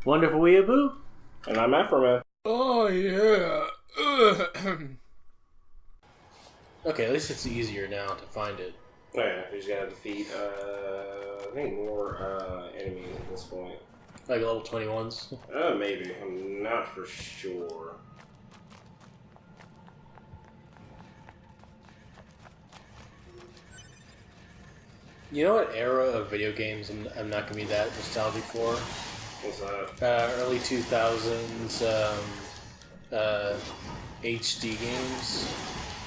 Wonderful Weeaboo. And I'm Afroman. Oh, yeah. Okay, at least it's easier now to find it. Oh, yeah, we just gotta defeat, I think more, enemies at this point. Like level 21s? Maybe. I'm not for sure. You know what era of video games I'm not going to be that nostalgic for? What's that? Early 2000s HD games.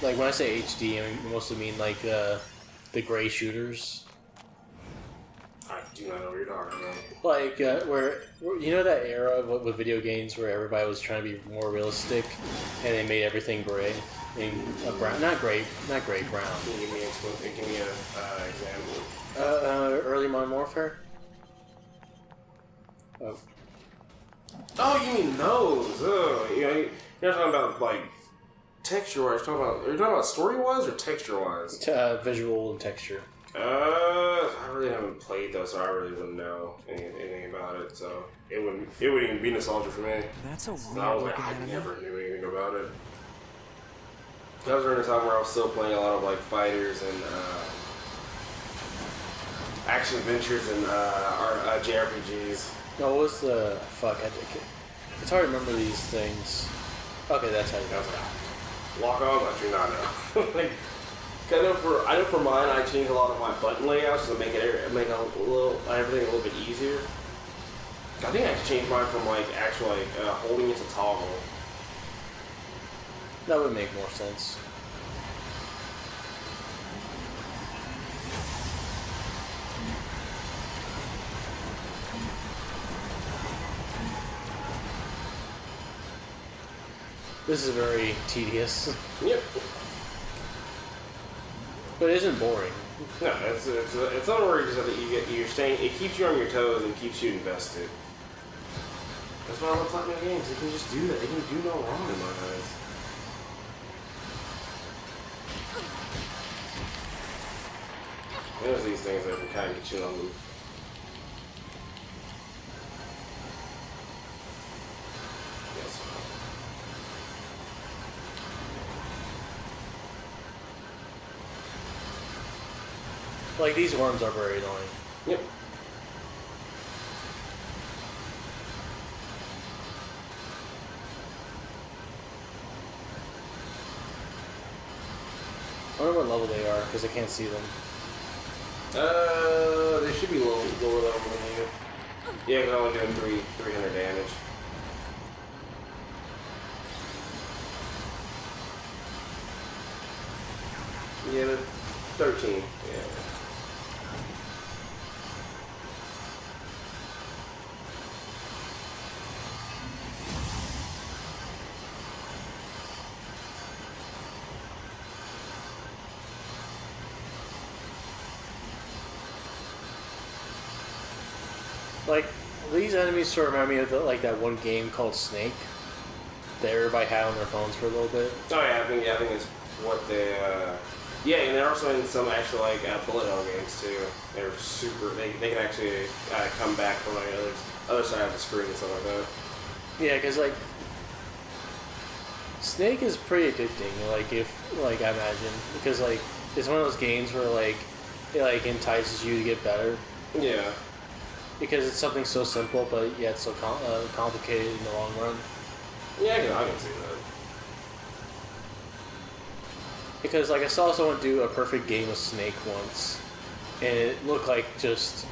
Like, when I say HD, I mostly mean like the gray shooters. I do not know what you're talking about. Like, where you know that era with video games where everybody was trying to be more realistic and they made everything gray? Brown, not gray, brown. Can you give me an example? Early Modern Warfare? Oh. Oh, you mean those? Oh, you're not talking about, like, texture-wise. Are you talking about story-wise or texture-wise? Visual and texture. I really haven't played those, so I really wouldn't know anything about it. So it wouldn't even be nostalgia for me. That's a weird So I was like, I enemy. never knew anything about it. That was during a time where I was still playing a lot of like fighters and action adventures and JRPGs. No, what was the fuck? It's hard to remember these things. Okay, that's how you I know. was like, lock on, I do not know. Like, I know for mine, I changed a lot of my button layouts to make everything a little bit easier. I think I changed mine from like actually holding it to toggle. That would make more sense. This is very tedious. Yep. But it isn't boring. No, it's not worry just that you're staying. It keeps you on your toes and keeps you invested. That's why I love platinum games. They can just do that. They can do no wrong in my eyes. There's these things that can kind of get you on them. Yes. Like, these worms are very annoying. Yep. I wonder what level they are, because I can't see them. They should be lower level than you. Yeah, because I'm only doing 300 damage. Yeah, but 13. Yeah. Like, these enemies sort of remind me of like that one game called Snake that everybody had on their phones for a little bit. Oh yeah, I think it's what they. Yeah, and they're also in some actual like bullet hell games too. They're super. They can actually come back from like other side of the screen and stuff like that. Yeah, because like Snake is pretty addicting. Like I imagine, because like it's one of those games where like it like entices you to get better. Yeah. Because it's something so simple, but yet so complicated in the long run. Yeah, I can see that. Because like I saw someone do a perfect game of Snake once, and it looked like just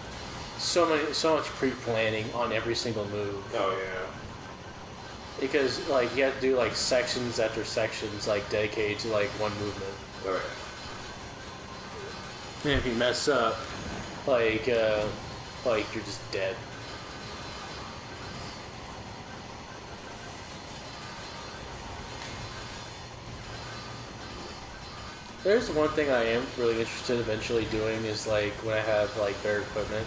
so much pre-planning on every single move. Oh yeah. Because like you have to do like sections after sections like dedicated to like one movement. All right. And if you mess up, like you're just dead. There's one thing I am really interested in eventually doing is like when I have like better equipment,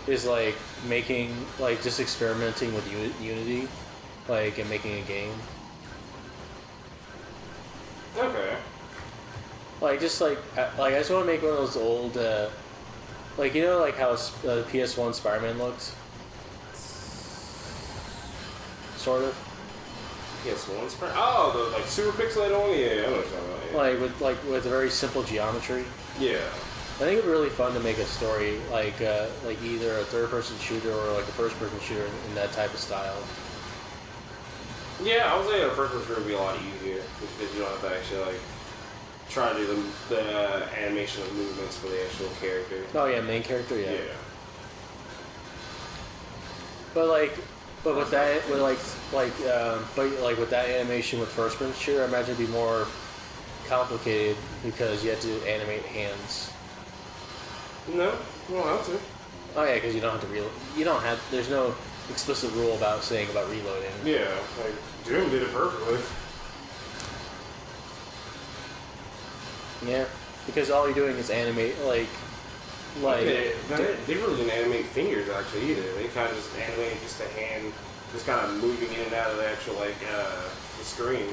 is like making like just experimenting with Unity, like and making a game. Okay. Like just like I just want to make one of those old like, you know, like how PS1 Spider-Man looked? sort of. PS1 sprite? Oh, the like super pixelated one? Yeah, I know what you're talking about. Yeah. Like with a very simple geometry. Yeah. I think it'd be really fun to make a story like either a third-person shooter or like a first-person shooter in that type of style. Yeah, I would say a first person would be a lot easier because you don't have to actually like try to do the animation of movements for the actual character. Oh yeah, main character, yeah. Yeah. But with that, with that animation with first-person shooter, I imagine it'd be more complicated because you have to animate hands. No, you don't have to. Oh yeah, because you don't have to reload. You don't have. There's no explicit rule about saying about reloading. Yeah, like Doom did it perfectly. Yeah, because all you're doing is animate they really didn't animate fingers actually either. They kind of just animated just a hand, just kind of moving in and out of the actual the screen.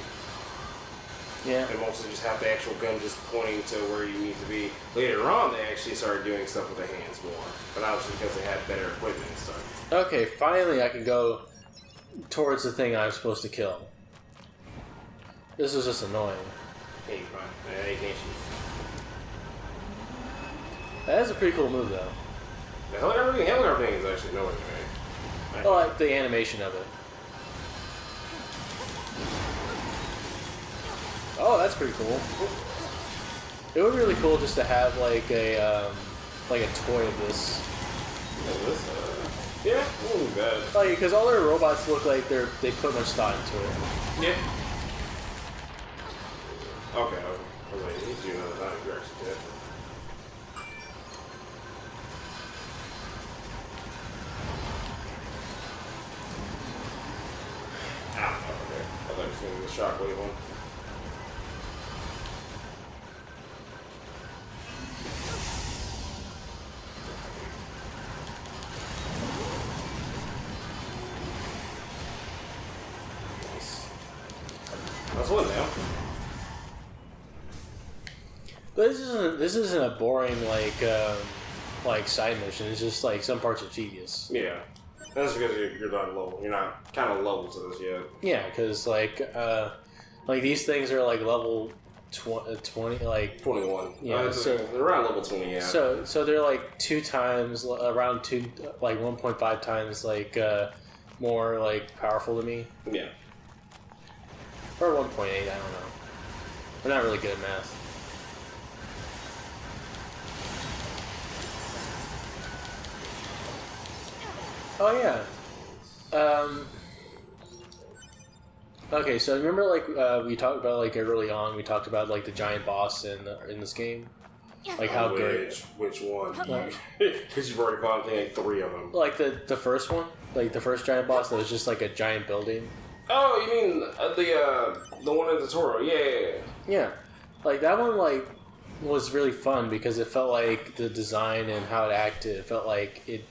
Yeah. And mostly just have the actual gun just pointing to where you need to be. Later on, they actually started doing stuff with the hands more, but that was because they had better equipment and stuff. Okay, finally I can go towards the thing I'm supposed to kill. This was just annoying. Hey, fine. Hey, can't shoot. That is a pretty cool move, though. The helicopter thing is actually annoying, man. I like the animation of it. Oh, that's pretty cool. It would be really cool just to have like a toy of this. Yeah, ooh, bad. Like, because all their robots look like they put much thought into it. Yeah. Okay, I was like, you need to do another time. You're actually dead. Ah, okay. I thought you were doing the shockwave one. That's one now. But this isn't a boring like side mission. It's just like some parts are tedious. Yeah, that's because you're not level. You're not kind of level to this yet. Yeah, because like these things are like level 20, like 21. Yeah, so they're around level 20. Yeah. So they're like 2 times around 2 like 1.5 times like more like powerful than me. Yeah. Or 1.8, I don't know. We're not really good at math. Oh yeah. Okay, so remember like we talked about like early on, we talked about like the giant boss in this game? Like how good. Which one? Because you've already fought like 3 of them. Like the first one? Like the first giant boss that was just like a giant building? Oh, you mean the one in the tutorial? Yeah. Yeah, like that one like was really fun because it felt like the design and how it acted. It felt like it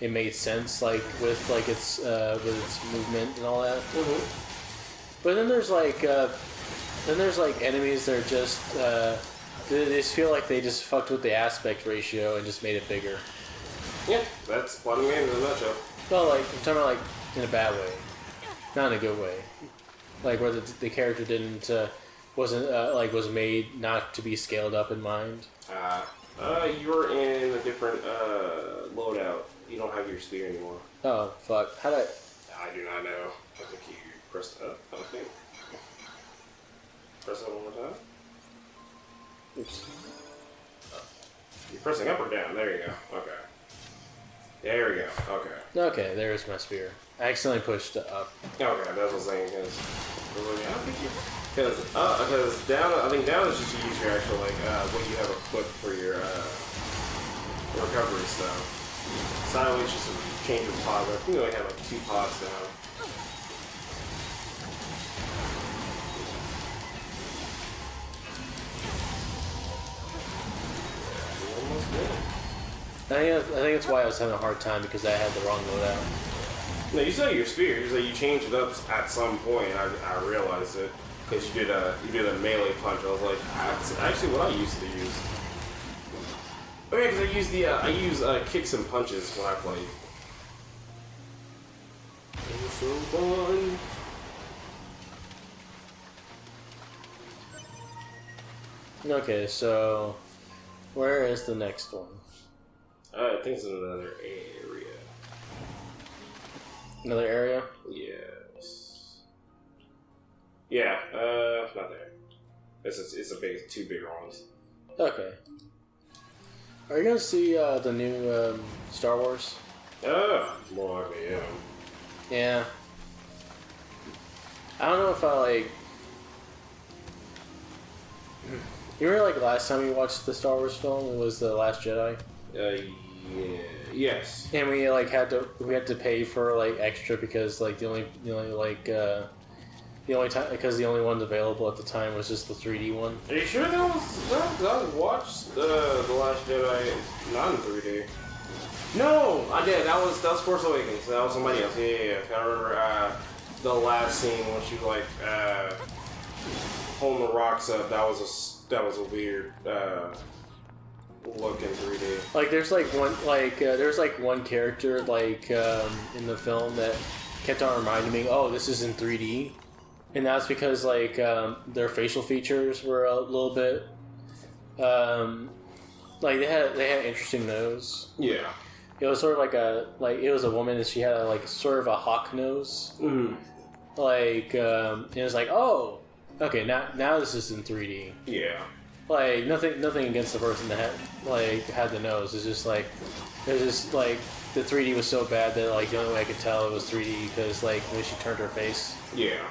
made sense like with its movement and all that. Mm-hmm. But then there's like enemies that are just they just feel like they just fucked with the aspect ratio and just made it bigger. Yeah, that's plotting game in a nutshell. Well, like I'm talking about like in a bad way. Not in a good way, like where the character was made not to be scaled up in mind. You're in a different loadout. You don't have your spear anymore. Oh fuck! How did I do not know. I think you pressed up. I think. Press up one more time. Oops. You're pressing up or down. There you go. Okay. There we go. Okay. Okay, there's my spear. I accidentally pushed up. Okay, that's what I'm saying. Because down, I think down is just to use your actual what you have equipped for your recovery stuff. Sideways just to change your pods. I think we only have like 2 pods now. I think that's why I was having a hard time because I had the wrong loadout. No, you said your spear. You said you changed it up at some point. I realized it because you did a melee punch. I was like, that's actually what I used to use. Oh yeah, because I use kicks and punches when I played. so fun. Okay, so where is the next one? I think it's in another area. Another area? Yes. Yeah, not there. It's a big, two bigger ones. Okay. Are you gonna see the new Star Wars? More likely, yeah. Yeah. I don't know if I like. You remember like last time we watched the Star Wars film? It was The Last Jedi. Yeah. Yes. And we like had to pay for like extra because like the only time because the only ones available at the time was just the 3D one. Are you sure that was watched The Last Jedi not in 3D? No, I did. That was Force Awakens. That was somebody else. Yeah. I remember the last scene when she like holding the rocks up. That was a weird look in 3D. Like there's one character like in the film that kept on reminding me, oh, this is in 3D, and that's because like their facial features were a little bit like they had an interesting nose. Yeah. It was sort of it was a woman and she had like sort of a hawk nose. Mm-hmm. Like it was like, oh, okay, now this is in 3D. Yeah. Like nothing against the person that had the nose. It's just like the 3D was so bad that like the only way I could tell it was 3D because like when she turned her face. Yeah.